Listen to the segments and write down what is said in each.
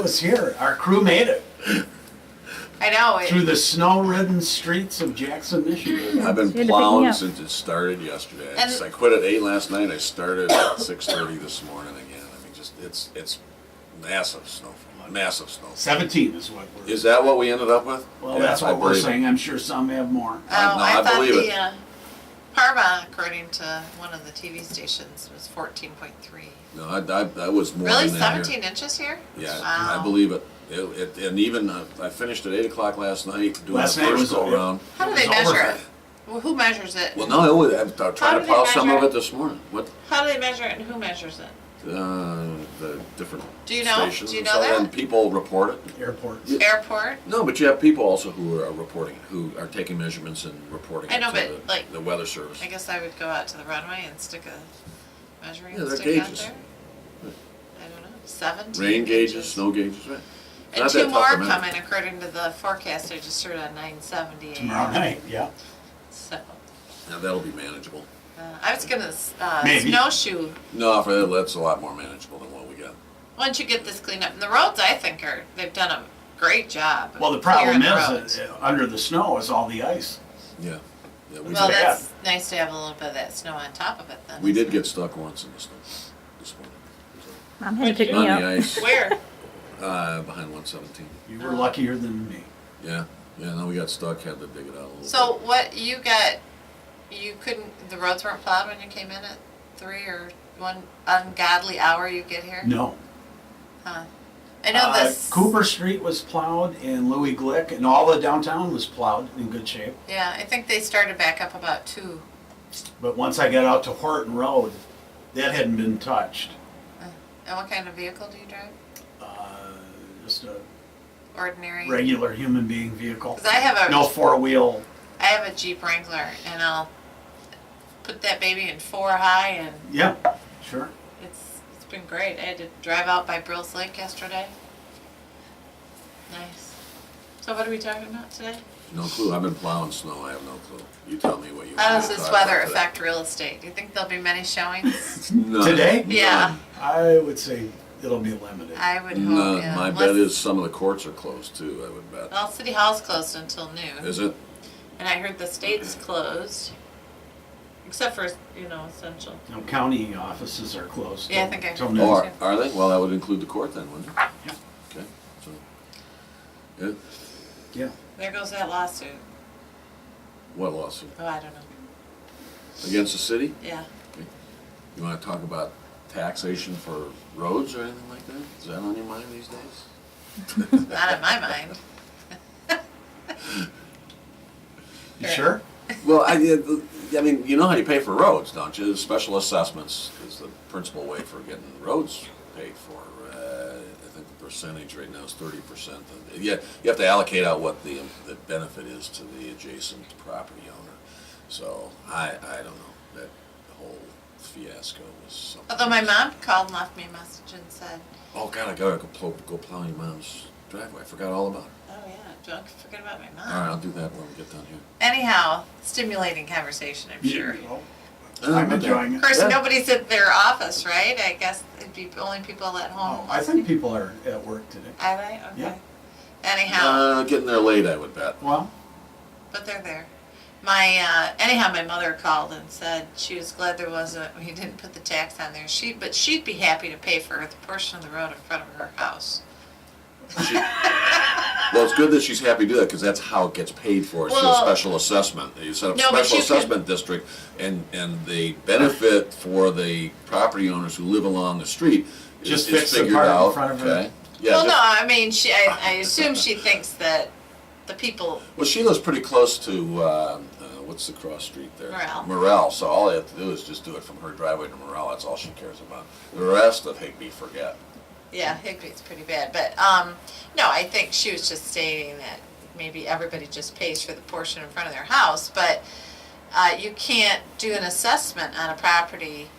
was here. Our crew made it I know. through the snow-ridden streets of Jackson, Michigan. I've been You had to pick me plowing up. since it started yesterday. And- I quit at 8 last night. I started at 6:30 this morning again. I mean, just it's massive snowfall. Massive snowfall. 17 is what we're. Is that what we ended up with? Well, Yeah, that's I what we're believe it. saying. I'm sure some have more. Oh, No, I I thought believe the it. Parma, according to one of the TV stations, was 14.3. No, I was more Really, than that here. 17 inches here? Yeah, Wow. I believe it. And even I finished at 8 o'clock last night doing Last the night first was go around. How do It they was measure over. it? Well, who measures it? Well, no, I'm trying How to do they plow some of measure it it? this morning. What? How do they measure it and who measures it? The different Do you know? stations. Do you and know so that? And people report it. Airports. Airport? No, but you have people also who are reporting, who are taking measurements and reporting I it know, to but, like, the weather service. I guess I would go out to the runway and stick a measuring Yeah, they're stick out gauges. there. I don't know, 17 Rain gauges, inches. snow gauges, right? And Not 2 that tough more to measure. coming according to the forecast I just heard on 970 Tomorrow night, yeah. So, Now that'll be manageable. I was gonna Maybe. snowshoe, No, that's a lot more manageable than what we got. once you get this cleaned up. And the roads, I think, they've done a great job. of Well, the problem clearing the is, roads. under the snow is all the ice. Yeah. Yeah, we Well, did, bad. that's nice to have a little bit of that snow on top of it then. we did isn't get stuck once in the snow this morning. Mom had to pick On me the up. ice, it? Where? behind 117. You were luckier than me. Yeah, no, we got stuck, had to dig it out a little So bit. what you couldn't, the roads weren't plowed when you came in at 3 or 1 ungodly hour you get here? No. Huh. I know this. Cooper Street was plowed and Louis Glick and all the downtown was plowed in good shape. Yeah, I think they started back up about 2. But once I got out to Horton Road, that hadn't been touched. And what kind of vehicle do you drive? Just a Ordinary? regular human being vehicle. 'Cause I have a- No four-wheel. I have a Jeep Wrangler and I'll put that baby in 4 high and Yeah, sure. it's been great. I had to drive out by Brills Lake yesterday. Nice. So what are we talking about today? No clue, I've been plowing snow, I have no clue. You tell me what you want How does to this talk weather about today. affect real estate? Do you think there'll be many showings? None. Today? Yeah, I would say it'll be limited. I would hope, None. yeah. My bet is some of the courts are closed too, I would bet. Well, City Hall's closed until noon. Is it? And I heard the state's closed, except for, essential. No, county offices are closed. Yeah, I think I till heard noon. Oh, are they? Well, that would include the court then, wouldn't it? Yeah. Okay, so, yeah, Yeah. There goes that lawsuit. what lawsuit? Oh, I don't know. Against the city? Yeah. You wanna talk about taxation for roads or anything like that? Is that on your mind these days? Not in my mind. You sure? Well, I mean, you know how you pay for roads, don't you? Special assessments is the principal way for getting roads paid for. I think the percentage right now is 30%. Yeah, you have to allocate out what the benefit is to the adjacent property owner. So I don't know. That whole fiasco was something. Although my mom called and left me a message and said, Oh God, I gotta go plow your mom's driveway. I forgot all about it. oh yeah, don't forget about my All right, mom. I'll do that when we get done here. Anyhow, stimulating conversation, I'm sure. Well, I'm enjoying Of it. course, Yeah. nobody's at their office, right? I guess it'd be only people at home. Oh, I think people are at work today. Are they? Okay. Yeah. Anyhow, Getting there late, I would bet. Well, but they're there. My mother called and said she was glad we didn't put the tax on there. But she'd be happy to pay for the portion of the road in front of her house. Well, it's good that she's happy to do that, because that's how it gets paid for, it's through a Well, special assessment. You set up no, a but special you could- assessment district, and the benefit for the property owners who live along the street Just is fix the figured part in out, front of her. okay? Yeah, Well, no, just- I mean, I assume she thinks that the people, well, she lives pretty close to, what's the cross street there? Morel. Morel, so all they have to do is just do it from her driveway to Morel, that's all she cares about. The rest of Higby, forget. yeah, Higby's pretty bad. But, no, I think she was just stating that maybe everybody just pays for the portion in front of their house, but you can't do an assessment on a property.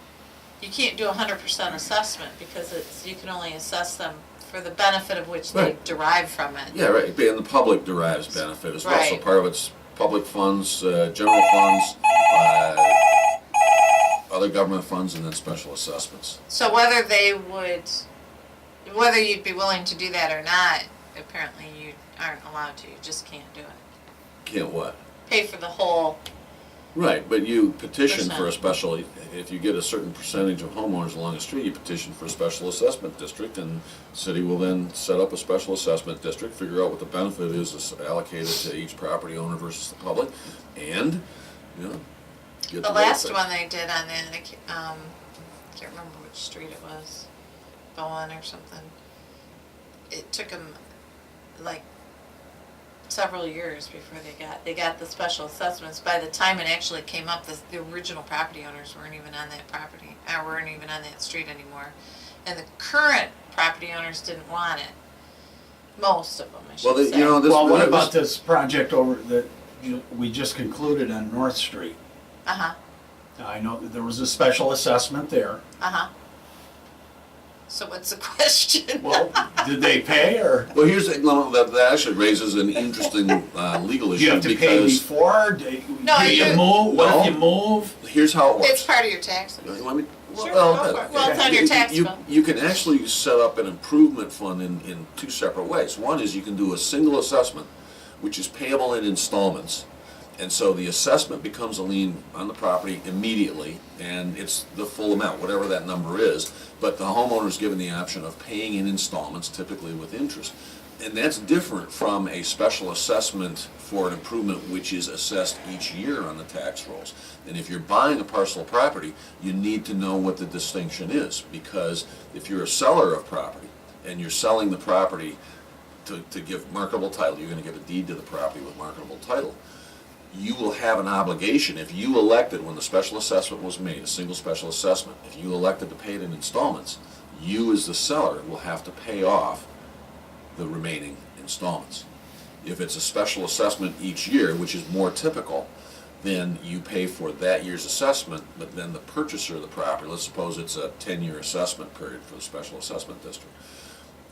You can't do 100% assessment because you can only assess them for the benefit of which they Right. derive from it. Yeah, right, and the public derives benefit as well, so Right. part of it's public funds, general funds, other government funds, and then special assessments. So whether they would whether you'd be willing to do that or not, apparently you aren't allowed to, you just can't do it. Can't what? Pay for the whole, Right, but you petition for a Percent. special, if you get a certain percentage of homeowners along the street, you petition for a special assessment district, and the city will then set up a special assessment district, figure out what the benefit is allocated to each property owner versus the public, and, you know, get the vote last fixed. one they did on that, can't remember which street it was, Bowen or something. It took them like several years before they got the special assessments. By the time it actually came up, the original property owners weren't even on that property, or weren't even on that street anymore. And the current property owners didn't want it. Most of them, I should Well, say. you know, this. Well, what this- about this project over that we just concluded on North Street? Uh-huh, I know that there was a special assessment there. uh-huh. So what's the question? Well, did they pay or Well, no, that actually raises an interesting legal do issue you have to pay because before? No, Do you you- move? What if No. you move? here's how it works. It's part of your taxes. Let me. Sure, go for it. Well, it's on your tax bill. You can actually set up an improvement fund in two separate ways. One is you can do a single assessment, which is payable in installments. And so the assessment becomes a lien on the property immediately, and it's the full amount, whatever that number is. But the homeowner is given the option of paying in installments, typically with interest. And that's different from a special assessment for an improvement which is assessed each year on the tax rolls. And if you're buying a parcel of property, you need to know what the distinction is, because if you're a seller of property and you're selling the property to give marketable title, you're gonna get a deed to the property with marketable title. You will have an obligation, if you elected, when the special assessment was made, a single special assessment, if you elected to pay it in installments, you as the seller will have to pay off the remaining installments. If it's a special assessment each year, which is more typical, then you pay for that year's assessment, but then the purchaser of the property, let's suppose it's a 10-year assessment period for the special assessment district.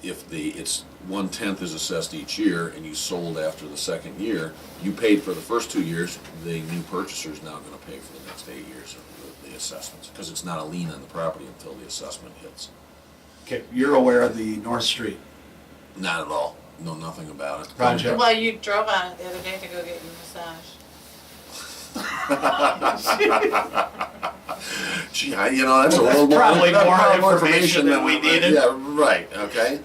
If it's 1/10 is assessed each year and you sold after the second year, you paid for the first 2 years, the new purchaser is now gonna pay for the next 8 years of the assessments, because it's not a lien on the property until the assessment hits. Okay, you're aware of the North Street Not at all, know nothing about it. project? Well, you drove on it the other day to go get your massage. Gee, that's a little more. Probably that's more probably information than we needed. Yeah, right, okay.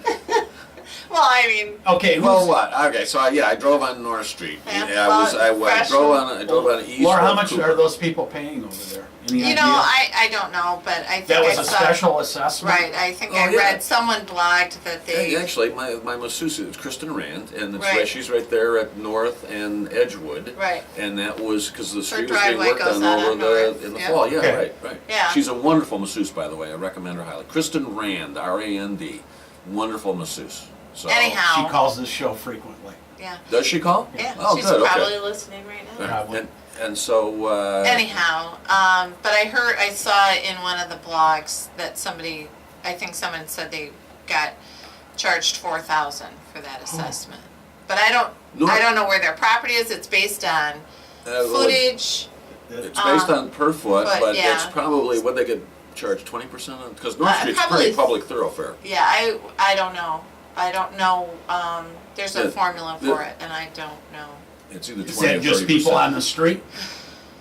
Well, I mean, Okay, Well, who's, what? Okay, so I drove on North Street. Yeah, I drove on East. Laura, how of much Cooper. are those people paying over there? Any you idea? know, I don't know, but I think That was I a saw. special assessment? Right, I think Oh, I yeah. read, someone blogged that Hey, they, actually, my masseuse is Kristen Rand, and it's Right. she's right there at North and Edgewood. right, And that was because the street was being driveway worked goes on out over on North, in the yeah. fall. Yeah, Okay. right. Yeah. She's a wonderful masseuse, by the way. I recommend her highly. Kristen Rand, R-A-N-D, wonderful masseuse. So, She anyhow, calls this show frequently. yeah, does she call? yeah, Oh, she's good. probably Okay. listening right now. Probably. And so. Anyhow, but I saw in one of the blogs that I think someone said they got charged 4,000 for that assessment. But I don't know where their property is, it's based on well, footage, It's based on per foot, but yeah. it's probably what they get charged 20% on, because North Street's probably- pretty public thoroughfare. yeah, I don't know. I don't know, there's a The- formula the- for it, and I don't know. It's either 20 Is or 30%. that just people on the street?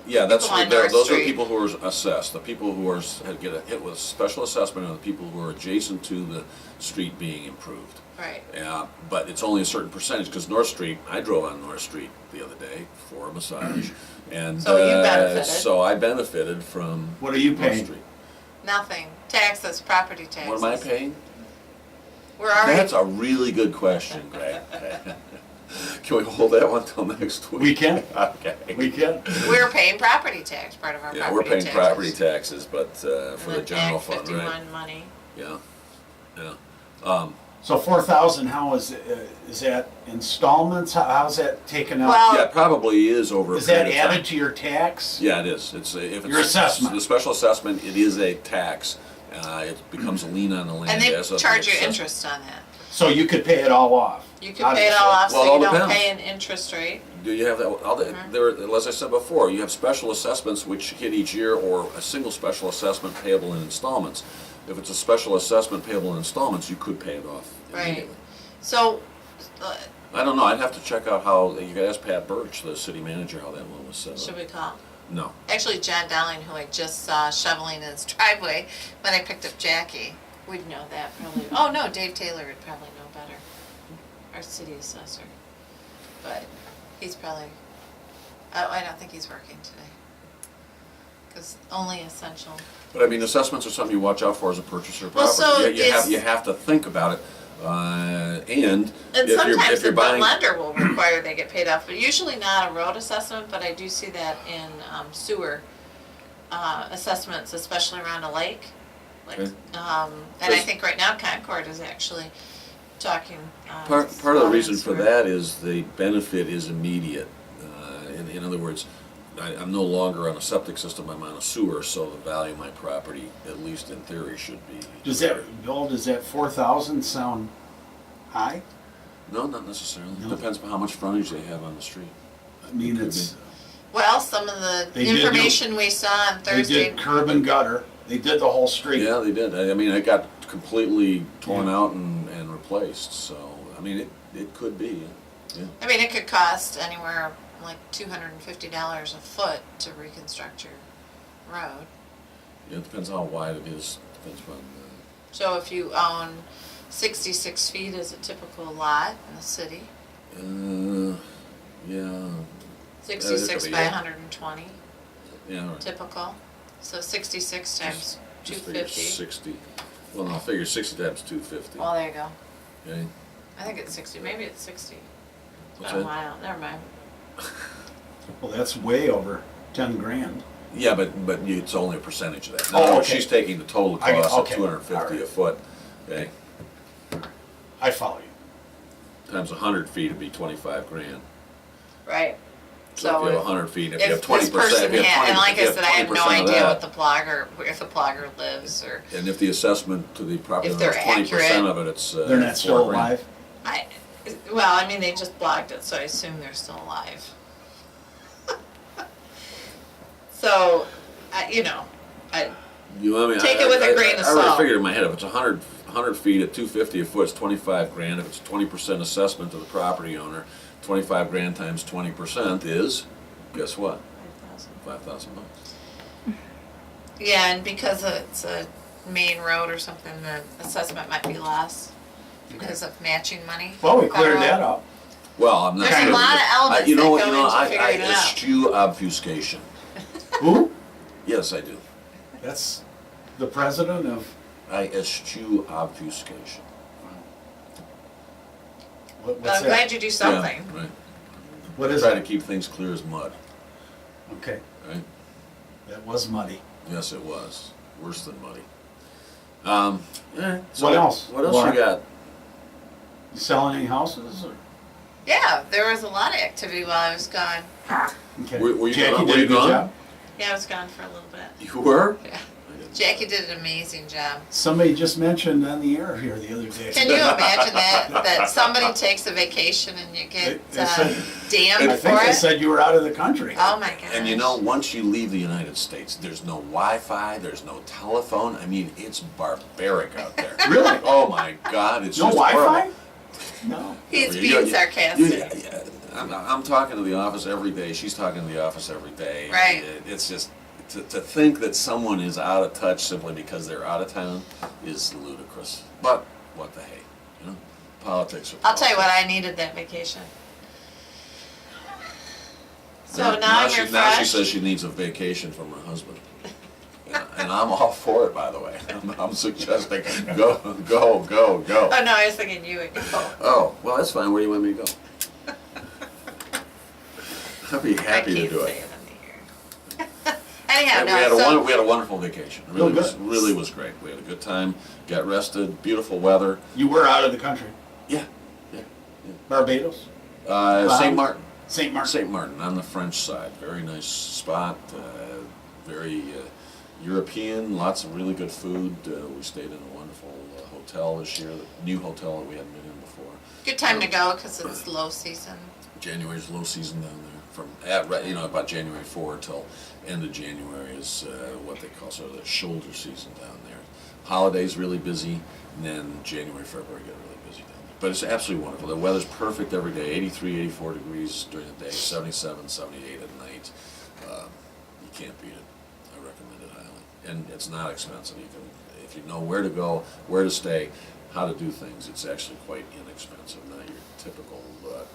Yeah, that's People on North those are Street. people who are assessed. The people who get a hit with special assessment are the people who are adjacent to the street being improved. Right, But it's only a certain percentage, because North Street, I drove on North Street the other day for a massage, and So you benefited. so I benefited from What are you North paying? Street. nothing, taxes, property taxes. What am I paying? We're already, That's a really good question, Greg. Can we hold that one till next week? We can. Okay. We can. we're paying property tax, part of our Yeah, property we're paying taxes. property taxes, but for And the then general Act fund, 51 right? money. Yeah. So 4,000, how is that installments? How's that taken out? Well, Yeah, it probably is over a Is that period of time. added to your tax? Yeah, it is. It's if it's Your assessment. The special assessment, it is a tax. It becomes a lien on the land and they as of the charge you assessment. interest on that. So you could pay it all off? You can pay it all off, Well, it so all you don't depends. pay an interest rate. Do you have that? As I said before, you have special assessments which hit each year, or a single special assessment payable in installments. If it's a special assessment payable in installments, you could pay it off Right. immediately. So, I don't know, I'd have to check out how, you could ask Pat Birch, the city manager, how that one was set should up. we call? No. Actually, John Dowling, who I just saw shoveling his driveway when I picked up Jackie, would know that probably. Oh, no, Dave Taylor would probably know better, our city assessor. But he's probably, I don't think he's working today. Because only essential. But I mean, assessments are something you watch out for as a purchaser of Well, property. so You have to think about it, and And if you're sometimes the buying. lender will require they get paid off, but usually not a road assessment, but I do see that in sewer assessments, especially around a lake. Like, Okay. and I think right now Concord is actually talking. Part of the about reason for sewer. that is the benefit is immediate. In other words, I'm no longer on a septic system, I'm on a sewer, so the value of my property, at least in theory, should be. Does that 4,000 sound high? No, not necessarily. No. Depends on how much frontage they have on the street. I mean, Could it's, Well, some of the They did do- information we saw on they Thursday. did curb and gutter, they did the whole street. Yeah, they did. I mean, it got completely torn out and replaced, so, I mean, it could be, yeah. I mean, it could cost anywhere like $250 a foot to reconstruct your road. Yeah, it depends how wide it is, depends on, So if you own 66 feet is a typical lot in the city, yeah, 66 be, by yeah. 120, yeah, right. typical. So 66 times Just figure 250. 60, well, no, figure 60 times 250, Well, there you go. okay? I think it's 60, maybe it's 60. What's Been a that? while, never mind. Well, that's way over 10 grand. Yeah, but it's only a percentage of that. Oh, No, okay. she's taking the total I get- cost of okay, 250 a alright. foot, okay? I follow you. Times 100 feet would be 25 grand. Right. So if you have if- 100 feet, if you have If 20%, this if you person have had, 20, and like if you I have said, I have no 20% of idea that, what the blogger, if the blogger lives or, and if the assessment to the property If owner is they're 20% accurate. of it, it's They're not still 4 grand. alive? well, I mean, they just blogged it, so I assume they're still alive. So, you know, I, You know, I mean, Take it with a grain of I already salt. figured in my head, if it's 100 feet at 250 a foot, it's 25 grand. If it's 20% assessment to the property owner, 25 grand times 20% is, guess what? 5,000 bucks. yeah, and because it's a main road or something, the assessment might be less because of matching money. Well, we cleared Federal. that up. Well, I'm not. There's a sure. lot of elements that go into I figuring it out. eschew obfuscation. Who? Yes, I do. That's the president of, I eschew obfuscation. But what's I'm glad that? you do something. Yeah, right. What is Try to it? keep things clear as mud, Okay, right? that was muddy. Yes, it was. Worse than muddy. So What else? What else Laura? you got? You selling any houses or? Yeah, there was a lot of activity while I was gone. Okay. Were you Jackie gone? did Were a you good gone? job. Yeah, I was gone for a little bit. You were? Yeah. Jackie did an amazing job. Somebody just mentioned on the air here the other day. Can you imagine that somebody takes a vacation and you get They said- damned I for think they it? said you were out of the country. Oh my gosh. And you know, once you leave the United States, there's no Wi-Fi, there's no telephone. I mean, it's barbaric out there. Really? Oh my God, it's No just Wi-Fi? horrible. No. He's You- being you- sarcastic. you- I'm talking to the office every day. She's talking to the office every day. Right. It's just to think that someone is out of touch simply because they're out of town is ludicrous. But what the hey, you know, politics are. I'll tell you what, politics. I needed that vacation. So And now she, you're now she fresh. says she needs a vacation from her husband. And I'm all for it, by the way. I'm suggesting go. Oh no, I was thinking you would go. Oh, well, that's fine. Where do you want me to go? I'd be I happy to can't do say it. it on the air. Anyhow, We had a wonderful vacation. It really Oh, was, good. really was great. We had a good time. Got rested. Beautiful weather. You were out of the country. Yeah. Barbados? St. Martin. St. Martin. St. Martin on the French side. Very nice spot. Very European. Lots of really good food. We stayed in a wonderful hotel this year. The new hotel that we hadn't been in before. Good time to go because it's low season. January's low season down there. From about January 4 till end of January is what they call sort of the shoulder season down there. holidays really busy, and then January, February get really busy down there. But it's absolutely wonderful. The weather's perfect every day, 83, 84 degrees during the day, 77, 78 at night. You can't beat it. I recommend it highly. And it's not expensive. You can, if you know where to go, where to stay, how to do things, it's actually quite inexpensive, not your typical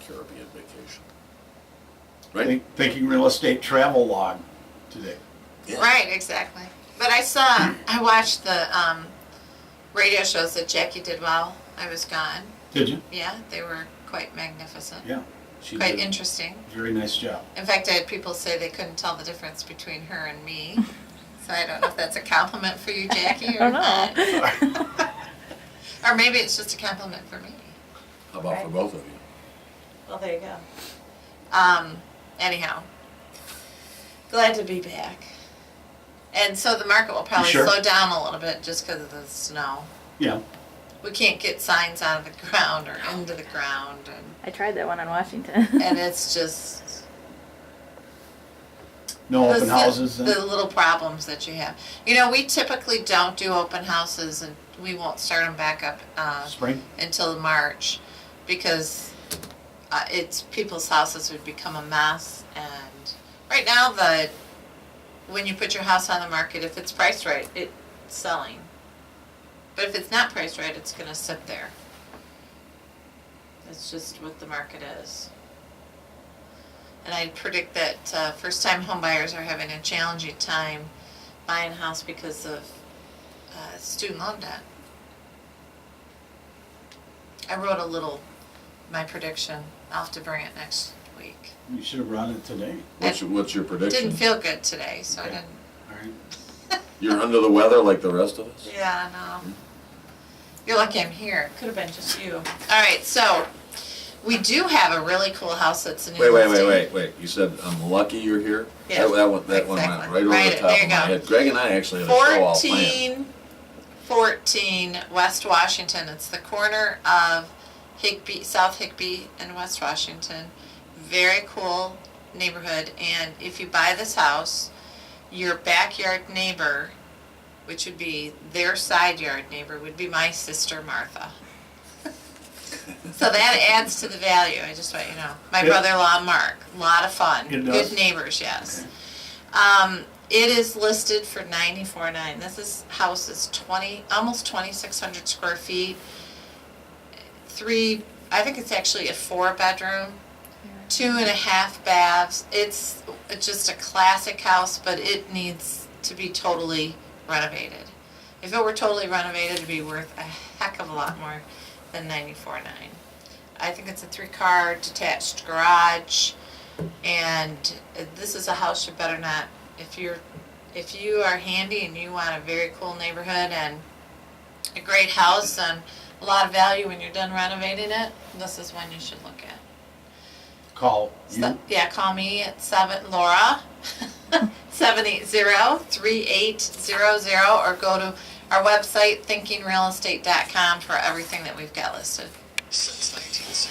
Caribbean vacation. Right? Thinking real estate travel log today. Yeah. Right, exactly. But I watched the radio shows that Jackie did while I was gone. Did you? Yeah, they were quite magnificent. Yeah. She Quite did a interesting. very nice job. In fact, I had people say they couldn't tell the difference between her and me. So I don't know if that's a compliment for you, Jackie, or not. Or maybe it's just a compliment for me. How about for both of you? Well, there you go. Anyhow, glad to be back. And so the market will probably sure? slow down a little bit just because of the snow. Yeah. We can't get signs out of the ground or into the ground, I tried that one on Washington. and it's just No open the- houses then? the little problems that you have. You know, we typically don't do open houses, and we won't start them back up Spring? until March because it's people's houses would become a mess. And right now, when you put your house on the market, if it's priced right, it's selling. But if it's not priced right, it's going to sit there. It's just what the market is. And I predict that first-time homebuyers are having a challenging time buying a house because of student loan debt. I wrote my prediction. I'll have to bring it next week. You should have run it today. What's your prediction? Didn't feel good today, so I Okay. didn't. All right. You're under the weather like the rest of us? Yeah, no. You're lucky I'm here. It could have been just you. All right, so we do have a really cool house that's a new listing. Wait. You said, I'm lucky you're here? Yeah, That one went exactly. right over Right, the top there you of my go. head. Greg and I actually had a show all planned. 1414 West Washington. It's the corner of South Higbee and West Washington. Very cool neighborhood. And if you buy this house, your backyard neighbor, which would be their side yard neighbor, would be my sister Martha. So that adds to the value, I just want you to know. My It- brother-in-law Mark, a lot of fun. It does? Good neighbors, yes. It is listed for $94,900. This house is almost 2,600 square feet. I think it's actually a 4-bedroom, 2.5 baths. It's just a classic house, but it needs to be totally renovated. If it were totally renovated, it'd be worth a heck of a lot more than $94,900. I think it's a 3-car detached garage, and this is a house you better not. If you are handy and you want a very cool neighborhood and a great house and a lot of value when you're done renovating it, this is one you should look at. Call you. So, yeah, call me at Laura 780-3800, or go to our website thinkingrealestate.com for everything that we've got listed. Since 1960.